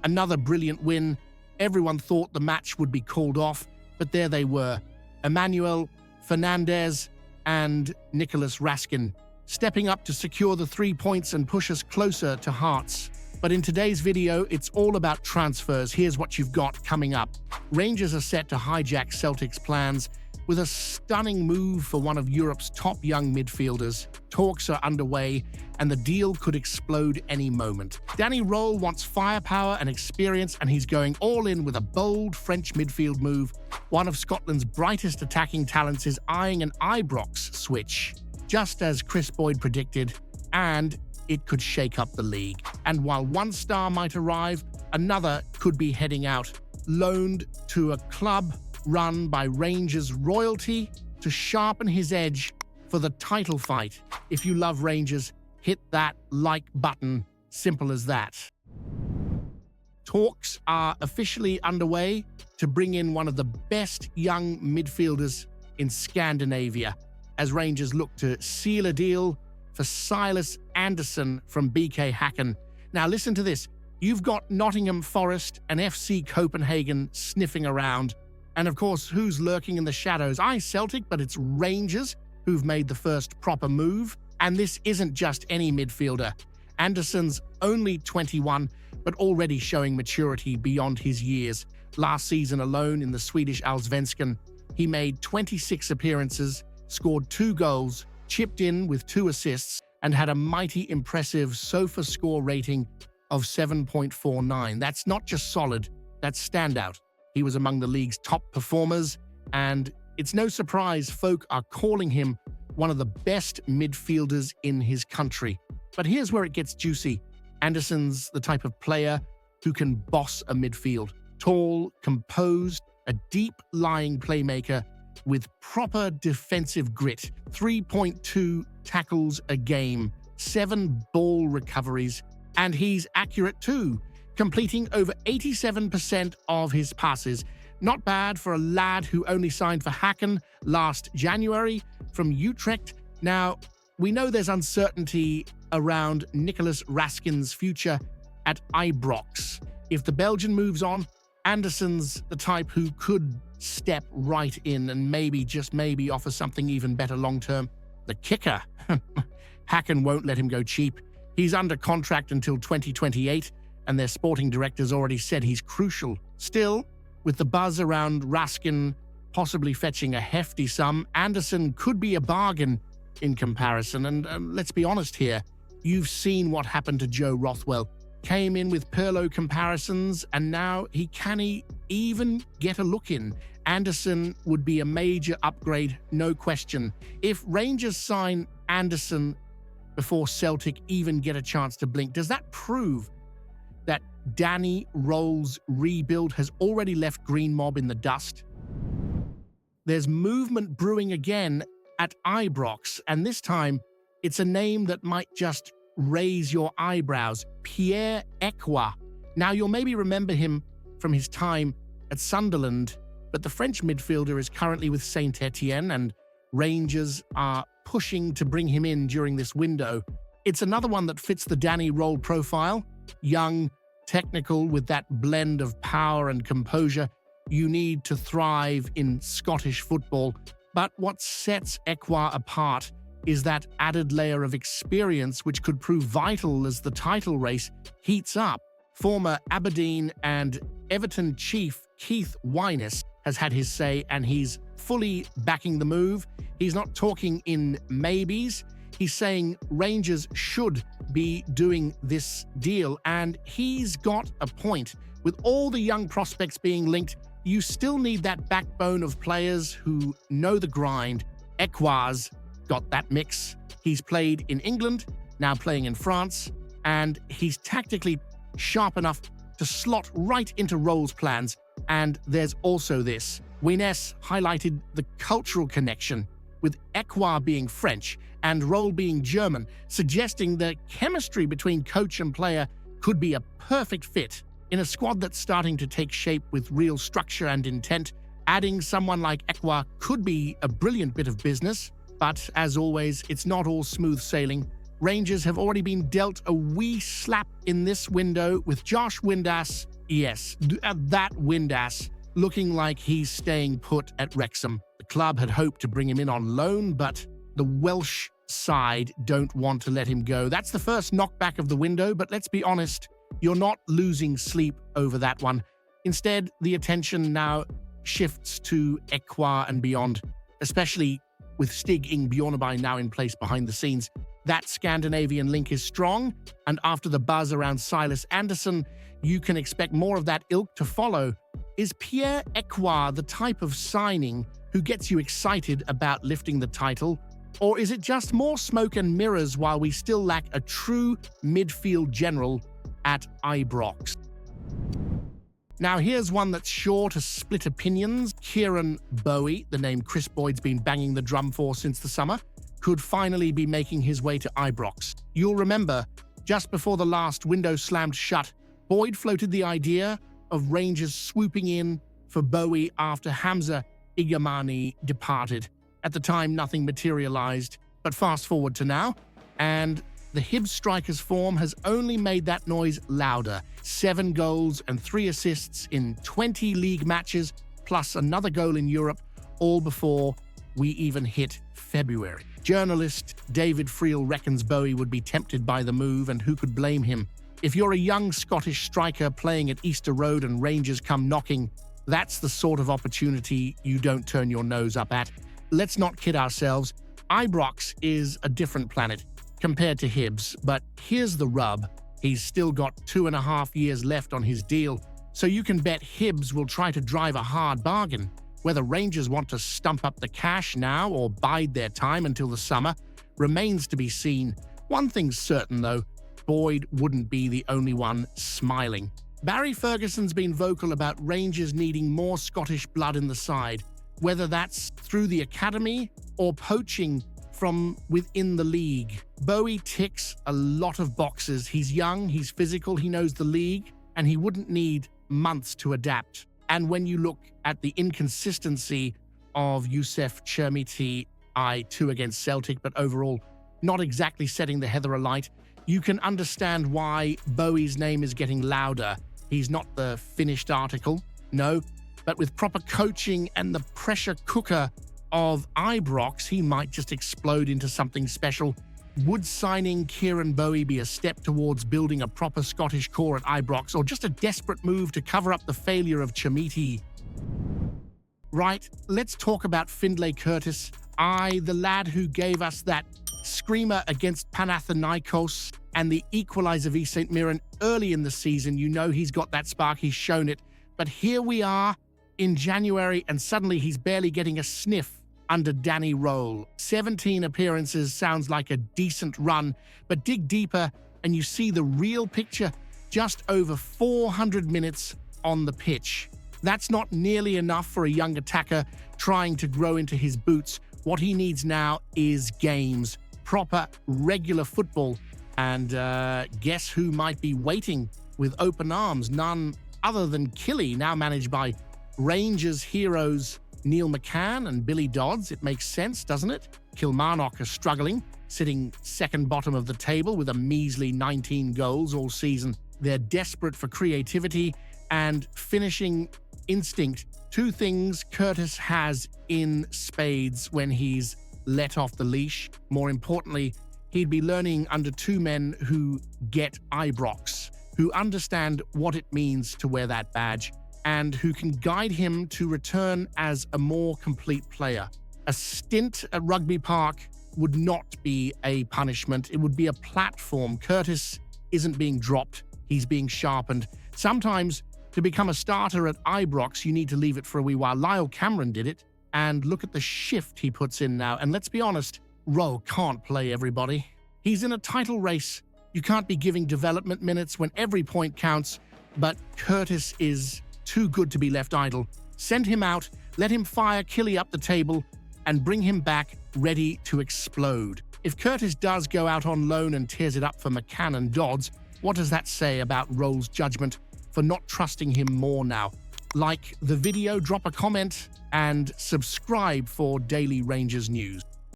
Another brilliant win. Everyone thought the match would be called off, but there they were. Emmanuel Fernandez and Nicholas Raskin stepping up to secure the 3 points and push us closer to Hearts. But in today's video, it's all about transfers. Here's what you've got coming up. Rangers are set to hijack Celtic's plans with a stunning move for one of Europe's top young midfielders. Talks are underway, and the deal could explode any moment. Danny Rohl wants firepower and experience, and he's going all in with a bold French midfield move. One of Scotland's brightest attacking talents is eyeing an Ibrox switch, just as Chris Boyd predicted, and it could shake up the league. And while one star might arrive, another could be heading out, loaned to a club run by Rangers royalty to sharpen his edge for the title fight. If you love Rangers, hit that like button. Simple as that. Talks are officially underway to bring in one of the best young midfielders in Scandinavia, as Rangers look to seal a deal for Silas Andersen from BK Häcken. Now listen to this. You've got Nottingham Forest and FC Copenhagen sniffing around. And of course, who's lurking in the shadows? Celtic, but it's Rangers who've made the first proper move. And this isn't just any midfielder. Andersen's only 21, but already showing maturity beyond his years. Last season alone in the Swedish Allsvenskan, he made 26 appearances, scored 2 goals, chipped in with 2 assists, and had a mighty impressive SOFA score rating of 7.49. That's not just solid, that's standout. He was among the league's top performers, and it's no surprise folk are calling him one of the best midfielders in his country. But here's where it gets juicy. Andersen's the type of player who can boss a midfield. Tall, composed, a deep-lying playmaker with proper defensive grit, 3.2 tackles a game, 7 ball recoveries, and he's accurate too, completing over 87% of his passes. Not bad for a lad who only signed for Häcken last January from Utrecht. Now, we know there's uncertainty around Nicholas Raskin's future at Ibrox. If the Belgian moves on, Andersen's the type who could step right in and maybe, just maybe, offer something even better long-term. The kicker. Häcken won't let him go cheap. He's under contract until 2028, and their sporting director's already said he's crucial. Still, with the buzz around Raskin possibly fetching a hefty sum, Andersen could be a bargain in comparison. And let's be honest here, you've seen what happened to Joe Rothwell. Came in with Pirlo comparisons, and now he can't even get a look in. Andersen would be a major upgrade, no question. If Rangers sign Andersen before Celtic even get a chance to blink, does that prove that Danny Rohl's rebuild has already left Green Mob in the dust? There's movement brewing again at Ibrox, and this time it's a name that might just raise your eyebrows. Pierre Ekwah. Now, you'll maybe remember him from his time at Sunderland, but the French midfielder is currently with Saint-Étienne, and Rangers are pushing to bring him in during this window. It's another one that fits the Danny Rohl profile. Young, technical, with that blend of power and composure you need to thrive in Scottish football. But what sets Ekwah apart is that added layer of experience which could prove vital as the title race heats up. Former Aberdeen and Everton chief Keith Wyness has had his say, and he's fully backing the move. He's not talking in maybes. He's saying Rangers should be doing this deal, and he's got a point. With all the young prospects being linked, you still need that backbone of players who know the grind. Ekwah's got that mix. He's played in England, now playing in France, and he's tactically sharp enough to slot right into Rohl's plans. And there's also this. Wyness highlighted the cultural connection, with Ekwah being French and Rohl being German, suggesting the chemistry between coach and player could be a perfect fit. In a squad that's starting to take shape with real structure and intent, adding someone like Ekwah could be a brilliant bit of business. But as always, it's not all smooth sailing. Rangers have already been dealt a wee slap in this window, with Josh Windass Yes, that Windass looking like he's staying put at Wrexham. The club had hoped to bring him in on loan, but the Welsh side don't want to let him go. That's the first knockback of the window, but let's be honest, you're not losing sleep over that one. Instead, the attention now shifts to Ekwah and beyond, especially with Stig Inge Bjorneby now in place behind the scenes. That Scandinavian link is strong, and after the buzz around Silas Andersen, you can expect more of that ilk to follow. Is Pierre Ekwah the type of signing who gets you excited about lifting the title? Or is it just more smoke and mirrors while we still lack a true midfield general at Ibrox? Now here's one that's sure to split opinions. Kieran Bowie, the name Chris Boyd's been banging the drum for since the summer, could finally be making his way to Ibrox. You'll remember, just before the last window slammed shut, Boyd floated the idea of Rangers swooping in for Bowie after Hamza Igamani departed. At the time, nothing materialized, but fast forward to now, and the Hibs striker's form has only made that noise louder. 7 goals and 3 assists in 20 league matches, plus another goal in Europe, all before we even hit February. Journalist David Friel reckons Bowie would be tempted by the move, and who could blame him? If you're a young Scottish striker playing at Easter Road and Rangers come knocking, that's the sort of opportunity you don't turn your nose up at. Let's not kid ourselves. Ibrox is a different planet compared to Hibs, but here's the rub. He's still got 2.5 years left on his deal, so you can bet Hibs will try to drive a hard bargain. Whether Rangers want to stump up the cash now or bide their time until the summer remains to be seen. One thing's certain, though, Boyd wouldn't be the only one smiling. Barry Ferguson's been vocal about Rangers needing more Scottish blood in the side, whether that's through the academy or poaching from within the league. Bowie ticks a lot of boxes. He's young, he's physical, he knows the league, and he wouldn't need months to adapt. And when you look at the inconsistency of Youssef Chermiti, 2 against Celtic, but overall not exactly setting the heather alight, you can understand why Bowie's name is getting louder. He's not the finished article, no, but with proper coaching and the pressure cooker of Ibrox, he might just explode into something special. Would signing Kieran Bowie be a step towards building a proper Scottish core at Ibrox, or just a desperate move to cover up the failure of Chermiti? Right, let's talk about Finlay Curtis, the lad who gave us that screamer against Panathinaikos and the equaliser v St Mirren early in the season. You know he's got that spark, he's shown it. But here we are in January, and suddenly he's barely getting a sniff under Danny Rohl. 17 appearances sounds like a decent run, but dig deeper and you see the real picture. Just over 400 minutes on the pitch. That's not nearly enough for a young attacker trying to grow into his boots. What he needs now is games, proper, regular football. And guess who might be waiting with open arms? None other than Killy, now managed by Rangers heroes Neil McCann and Billy Dodds. It makes sense, doesn't it? Kilmarnock are struggling, sitting second bottom of the table with a measly 19 goals all season. They're desperate for creativity and finishing instinct. 2 things Curtis has in spades when he's let off the leash. More importantly, he'd be learning under 2 men who get Ibrox, who understand what it means to wear that badge, and who can guide him to return as a more complete player. A stint at Rugby Park would not be a punishment. It would be a platform. Curtis isn't being dropped. He's being sharpened. Sometimes, to become a starter at Ibrox, you need to leave it for a wee while. Lyle Cameron did it, and look at the shift he puts in now. And let's be honest, Rohl can't play everybody. He's in a title race. You can't be giving development minutes when every point counts, but Curtis is too good to be left idle. Send him out, let him fire Killy up the table, and bring him back ready to explode. If Curtis does go out on loan and tears it up for McCann and Dodds, what does that say about Rohl's judgment for not trusting him more now? Like the video, drop a comment, and subscribe for daily Rangers news.